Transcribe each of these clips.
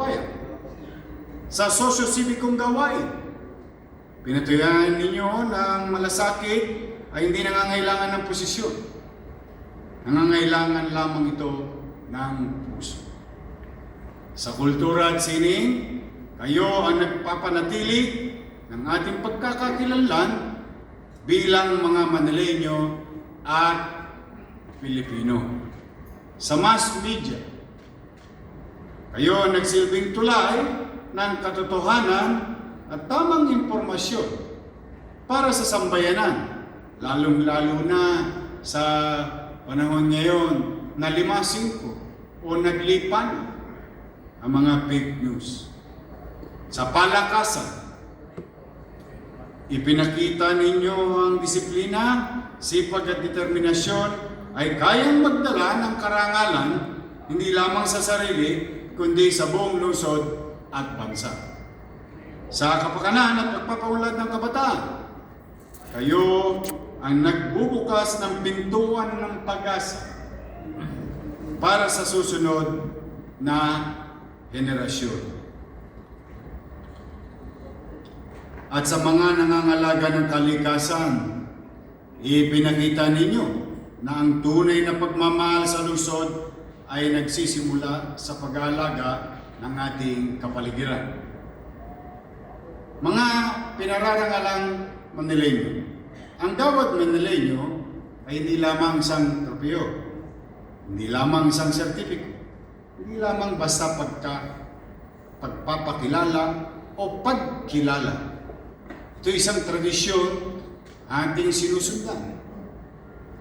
bayan. Sa sosyo-sibikong gawain, pinatuyan ninyo ng malasakit ay hindi nangangailangan ng posisyon. Nangangailangan lamang ito ng puso. Sa kultura at sining, kayo ang nagpapanatili ng ating pagkakakilanlan bilang mga Manileño at Pilipino. Sa mass media, kayo ang nagsilbing tulay ng katotohanan at tamang impormasyon para sa sambayanan, lalong-lalo na sa panahon ngayon na 5-5 o naglipan ang mga fake news. Sa palakasan, ipinakita ninyo ang disiplina, sipag at determinasyon ay kayang magdala ng karangalan hindi lamang sa sarili kundi sa buong lungsod at bansa. Sa kapakanan at pagpapaunlad ng kabataan, kayo ang nagbubukas ng pintuan ng pag-asa para sa susunod na henerasyon. At sa mga nangangalaga ng kalikasan, ipinakita ninyo na ang tunay na pagmamahal sa lungsod ay nagsisimula sa pag-aalaga ng ating kapaligiran. Mga pinararangalang Manileño, ang bawat Manileño ay hindi lamang isang tropeo, hindi lamang isang sertipiko, hindi lamang basta pagpapakilala o pagkilala. Ito isang tradisyon ating sinusundan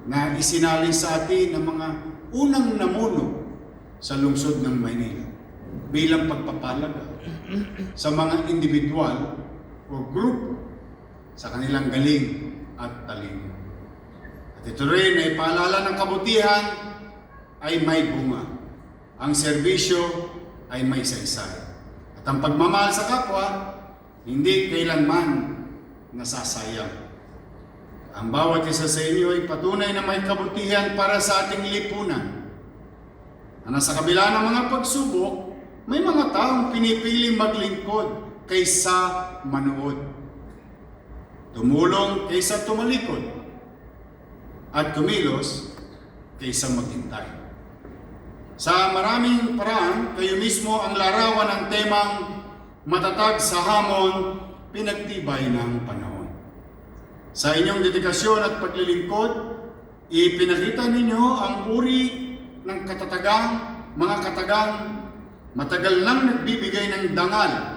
na isinali sa atin ng mga unang namuno sa lungsod ng Maynila bilang pagpapalaga sa mga individual o grupo sa kanilang galing at talino. At ito rin ay paalala ng kabutihan ay may bunga. Ang serbisyo ay may saysay. At ang pagmamahal sa kapwa, hindi kailanman nasasayang. Ang bawat isa sa inyo ay patunay na may kabutihan para sa ating lipunan. Na sa kabila ng mga pagsubok, may mga taong pinipiling maglingkod kaysa manood. Tumulong kaysa tumalikod. At kumilos kaysa maghintay. Sa maraming paraan, kayo mismo ang larawan ng temang matatag sa hamon, pinagtibay ng panahon. Sa inyong dedikasyon at paglilingkod, ipinakita ninyo ang uri ng mga katagang matagal nang nagbibigay ng dangal